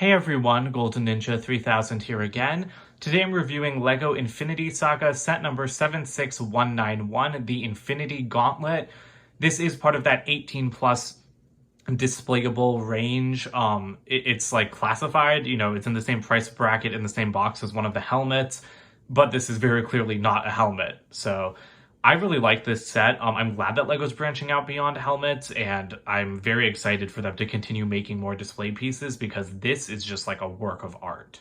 Hey everyone, Golden Ninja 3000 here again. Today I'm reviewing LEGO Infinity Saga set number 76191, the Infinity Gauntlet. This is part of that 18 plus displayable range. It's like classified, it's in the same price bracket in the same box as one of the helmets, but this is very clearly not a helmet. So I really like this set. I'm glad that LEGO's branching out beyond helmets, and I'm very excited for them to continue making more display pieces because this is just like a work of art.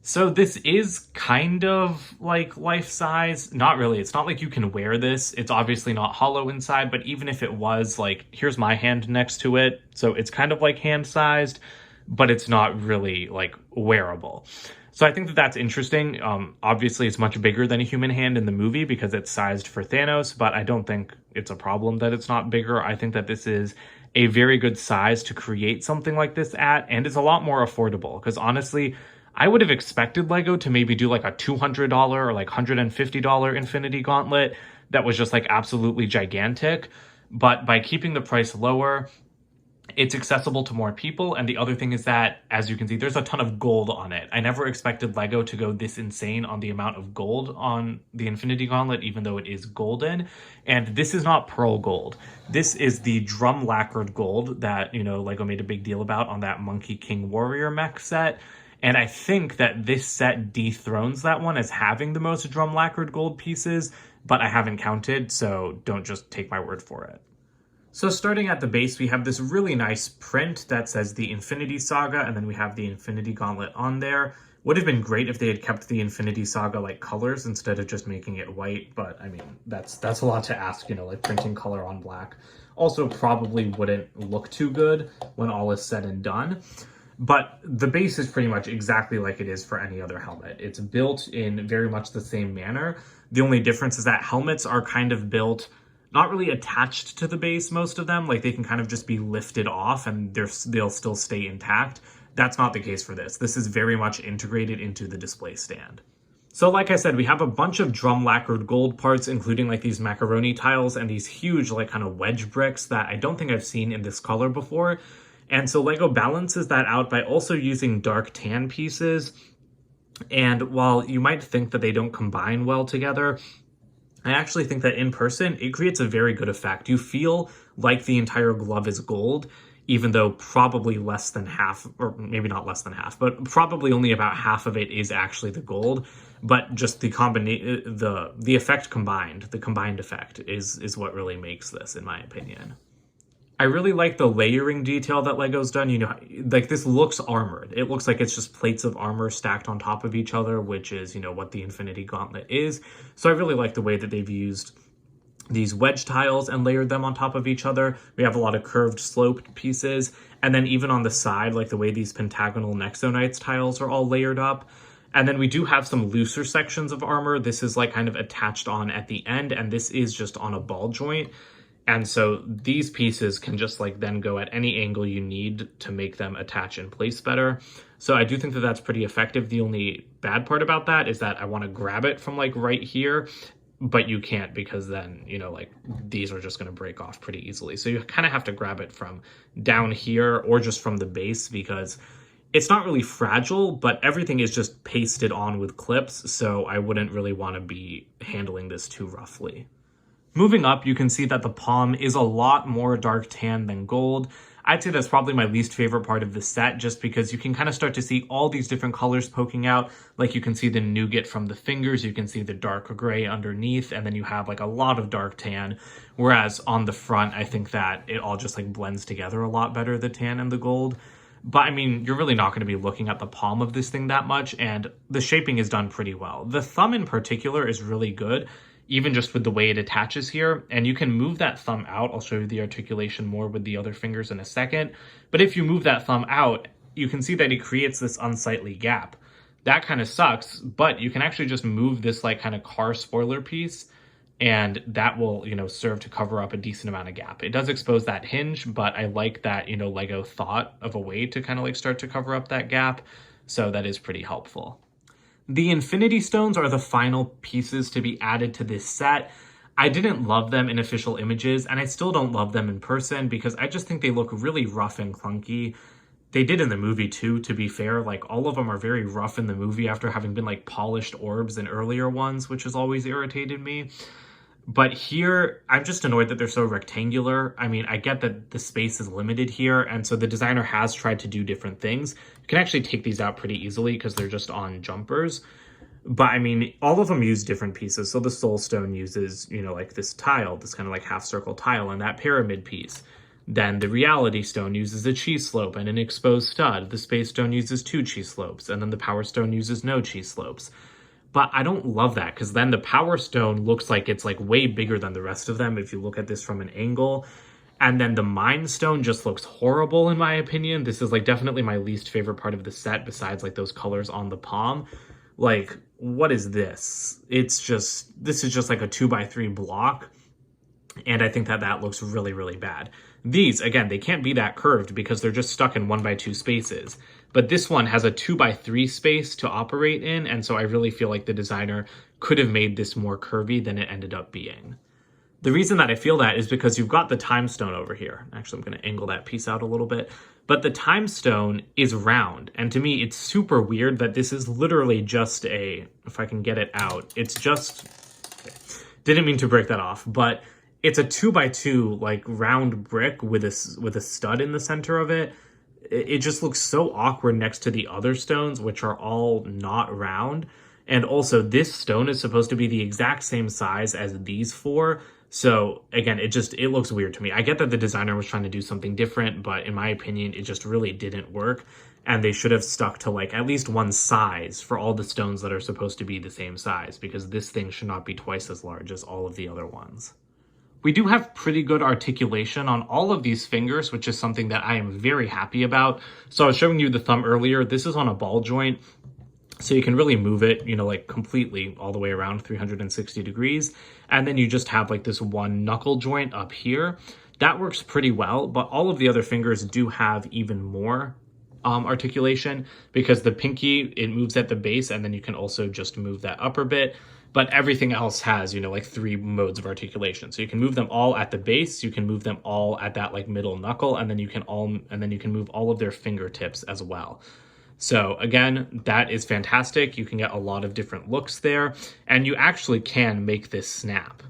So this is kind of like life size. Not really. It's not like you can wear this. It's obviously not hollow inside, but even if it was, like, here's my hand next to it. So it's kind of like hand sized, but it's not really like wearable. So I think that that's interesting. Obviously, it's much bigger than a human hand in the movie because it's sized for Thanos, but I don't think it's a problem that it's not bigger. I think that this is a very good size to create something like this at, and it's a lot more affordable because honestly, I would have expected LEGO to maybe do like a $200 or like $150 Infinity Gauntlet that was just like absolutely gigantic. But by keeping the price lower, it's accessible to more people. And the other thing is that, as you can see, there's a ton of gold on it. I never expected LEGO to go this insane on the amount of gold on the Infinity Gauntlet, even though it is golden. And this is not pearl gold. This is the drum lacquered gold that, LEGO made a big deal about on that Monkey King Warrior mech set. And I think that this set dethrones that one as having the most drum lacquered gold pieces, but I haven't counted, so don't just take my word for it. So starting at the base, we have this really nice print that says the Infinity Saga, and then we have the Infinity Gauntlet on there. Would have been great if they had kept the Infinity Saga like colors instead of just making it white, but I mean, that's a lot to ask, like printing color on black. Also probably wouldn't look too good when all is said and done. But the base is pretty much exactly like it is for any other helmet. It's built in very much the same manner. The only difference is that helmets are kind of built not really attached to the base, most of them. Like they can kind of just be lifted off and they'll still stay intact. That's not the case for this. This is very much integrated into the display stand. So like I said, we have a bunch of drum lacquered gold parts, including like these macaroni tiles and these huge like kind of wedge bricks that I don't think I've seen in this color before. And so LEGO balances that out by also using dark tan pieces. And while you might think that they don't combine well together, I actually think that in person, it creates a very good effect. You feel like the entire glove is gold, even though probably less than half, or maybe not less than half, but probably only about half of it is actually the gold. But just the combination, the effect combined, the combined effect is what really makes this, in my opinion. I really like the layering detail that LEGO's done. Like this looks armored. It looks like it's just plates of armor stacked on top of each other, which is, what the Infinity Gauntlet is. So I really like the way that they've used these wedge tiles and layered them on top of each other. We have a lot of curved sloped pieces. And then even on the side, like the way these pentagonal Nexonites tiles are all layered up. And then we do have some looser sections of armor. This is like kind of attached on at the end, and this is just on a ball joint. And so these pieces can just like then go at any angle you need to make them attach in place better. So I do think that that's pretty effective. The only bad part about that is that I want to grab it from like right here, but you can't because then, like these are just going to break off pretty easily. So you kind of have to grab it from down here or just from the base because it's not really fragile, but everything is just pasted on with clips. So I wouldn't really want to be handling this too roughly. Moving up, you can see that the palm is a lot more dark tan than gold. I'd say that's probably my least favorite part of the set just because you can kind of start to see all these different colors poking out. Like you can see the nougat from the fingers, you can see the dark gray underneath, and then you have like a lot of dark tan. Whereas on the front, I think that it all just like blends together a lot better, the tan and the gold. But I mean, you're really not going to be looking at the palm of this thing that much, and the shaping is done pretty well. The thumb in particular is really good, even just with the way it attaches here. And you can move that thumb out. I'll show you the articulation more with the other fingers in a second. But if you move that thumb out, you can see that it creates this unsightly gap. That kind of sucks, but you can actually just move this like kind of car spoiler piece, and that will, serve to cover up a decent amount of gap. It does expose that hinge, but I like that, LEGO thought of a way to kind of like start to cover up that gap. So that is pretty helpful. The Infinity Stones are the final pieces to be added to this set. I didn't love them in official images, and I still don't love them in person because I just think they look really rough and clunky. They did in the movie too, to be fair. Like, all of them are very rough in the movie after having been like polished orbs in earlier ones, which has always irritated me. But here, I'm just annoyed that they're so rectangular. I mean, I get that the space is limited here, and so the designer has tried to do different things. You can actually take these out pretty easily because they're just on jumpers. But I mean, all of them use different pieces. So the Soul Stone uses, you know, like this tile, this kind of like half circle tile, and that pyramid piece. Then the Reality Stone uses a cheese slope and an exposed stud. The Space Stone uses 2 cheese slopes, and then the Power Stone uses no cheese slopes. But I don't love that, because then the Power Stone looks like it's like way bigger than the rest of them if you look at this from an angle. And then the Mind Stone just looks horrible in my opinion. This is like definitely my least favorite part of the set besides like those colors on the palm. Like, what is this? This is just like a 2x3 block. And I think that that looks really, really bad. These, again, they can't be that curved because they're just stuck in 1x2 spaces. But this one has a 2x3 space to operate in, and so I really feel like the designer could have made this more curvy than it ended up being. The reason that I feel that is because you've got the Time Stone over here. Actually, I'm going to angle that piece out a little bit. But the Time Stone is round, and to me, it's super weird that this is literally just a, if I can get it out, it's just, okay. Didn't mean to break that off, but it's a 2x2 like round brick with a stud in the center of it. It just looks so awkward next to the other stones, which are all not round. And also, this stone is supposed to be the exact same size as these 4. So again, it looks weird to me. I get that the designer was trying to do something different, but in my opinion, it just really didn't work. And they should have stuck to like at least one size for all the stones that are supposed to be the same size, because this thing should not be twice as large as all of the other ones. We do have pretty good articulation on all of these fingers, which is something that I am very happy about. So I was showing you the thumb earlier. This is on a ball joint, so you can really move it, you know, like completely all the way around 360 degrees. And then you just have like this one knuckle joint up here. That works pretty well, but all of the other fingers do have even more articulation, because the pinky, it moves at the base, and then you can also just move that upper bit. But everything else has, you know, like 3 modes of articulation. So you can move them all at the base, you can move them all at that like middle knuckle, and then you can move all of their fingertips as well. So again, that is fantastic. You can get a lot of different looks there, and you actually can make this snap.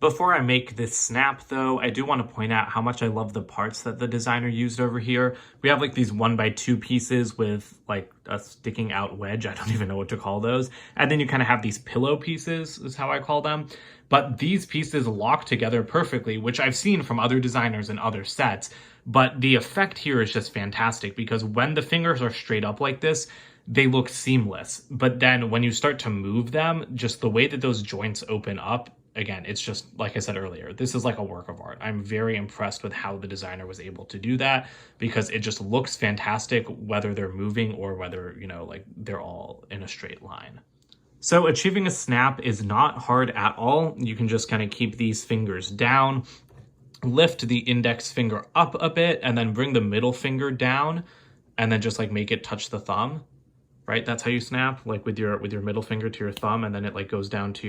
Before I make this snap though, I do want to point out how much I love the parts that the designer used over here. We have like these 1x2 pieces with like a sticking out wedge. I don't even know what to call those. And then you kind of have these pillow pieces is how I call them. But these pieces lock together perfectly, which I've seen from other designers in other sets. But the effect here is just fantastic, because when the fingers are straight up like this, they look seamless. But then when you start to move them, just the way that those joints open up, again, it's just, like I said earlier, this is like a work of art. I'm very impressed with how the designer was able to do that, because it just looks fantastic, whether they're moving or whether, you know, like they're all in a straight line. So achieving a snap is not hard at all. You can just kind of keep these fingers down, lift the index finger up a bit, and then bring the middle finger down, and then just like make it touch the thumb, right? That's how you snap, like with your middle finger to your thumb, and then it like goes down to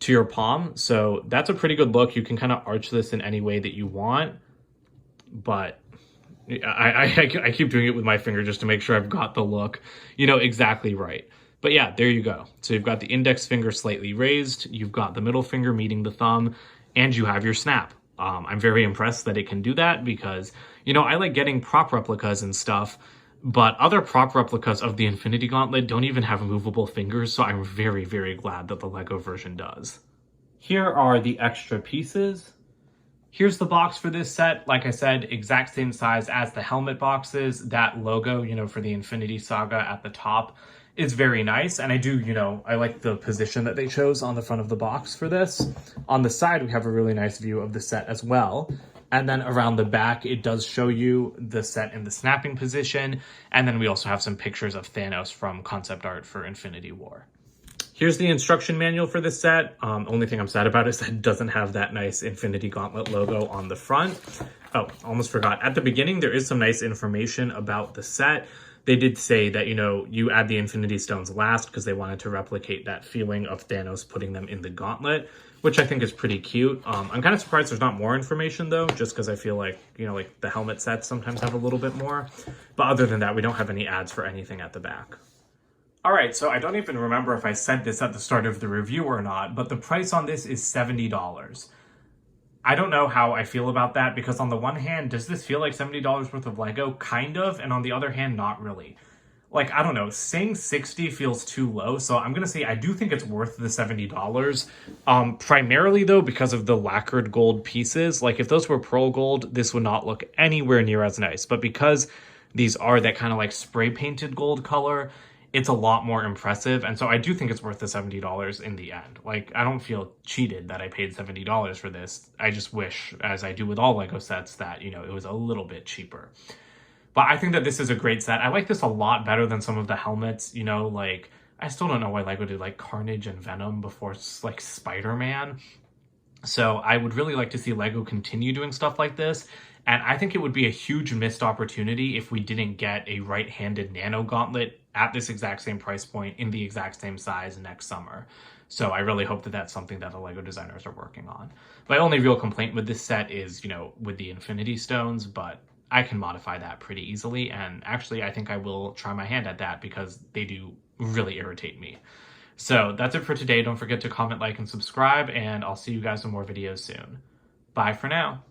your palm. So that's a pretty good look. You can kind of arch this in any way that you want, but I keep doing it with my finger just to make sure I've got the look, you know, exactly right. But yeah, there you go. So you've got the index finger slightly raised, you've got the middle finger meeting the thumb, and you have your snap. I'm very impressed that it can do that, because, you know, I like getting prop replicas and stuff, but other prop replicas of the Infinity Gauntlet don't even have movable fingers, so I'm very, very glad that the LEGO version does. Here are the extra pieces. Here's the box for this set. Like I said, exact same size as the helmet boxes. That logo, you know, for the Infinity Saga at the top is very nice. And I do, you know, I like the position that they chose on the front of the box for this. On the side, we have a really nice view of the set as well. And then around the back, it does show you the set in the snapping position. And then we also have some pictures of Thanos from concept art for Infinity War. Here's the instruction manual for this set. Only thing I'm sad about is that it doesn't have that nice Infinity Gauntlet logo on the front. Oh, almost forgot. At the beginning, there is some nice information about the set. They did say that, you know, you add the Infinity Stones last because they wanted to replicate that feeling of Thanos putting them in the gauntlet. which I think is pretty cute. I'm kind of surprised there's not more information though, just because I feel like, you know, like the helmet sets sometimes have a little bit more. But other than that, we don't have any ads for anything at the back. All right, so I don't even remember if I said this at the start of the review or not, but the price on this is $70. I don't know how I feel about that, because on the one hand, does this feel like $70 worth of Lego? Kind of, and on the other hand, not really. Like, I don't know, saying 60 feels too low, so I'm gonna say I do think it's worth the $70. Primarily though, because of the lacquered gold pieces. Like, if those were pearl gold, this would not look anywhere near as nice, but because these are that kind of like spray painted gold color, it's a lot more impressive, and so I do think it's worth the $70 in the end. Like, I don't feel cheated that I paid $70 for this. I just wish, as I do with all Lego sets, that, you know, it was a little bit cheaper. But I think that this is a great set. I like this a lot better than some of the helmets, you know, like, I still don't know why Lego did, like, Carnage and Venom before, like, Spider-Man. So I would really like to see Lego continue doing stuff like this. And I think it would be a huge missed opportunity if we didn't get a right-handed Nano Gauntlet at this exact same price point in the exact same size next summer. So I really hope that that's something that the Lego designers are working on. My only real complaint with this set is, you know, with the Infinity Stones, but I can modify that pretty easily. And actually, I think I will try my hand at that because they do really irritate me. So that's it for today. Don't forget to comment, like, and subscribe, and I'll see you guys in more videos soon. Bye for now.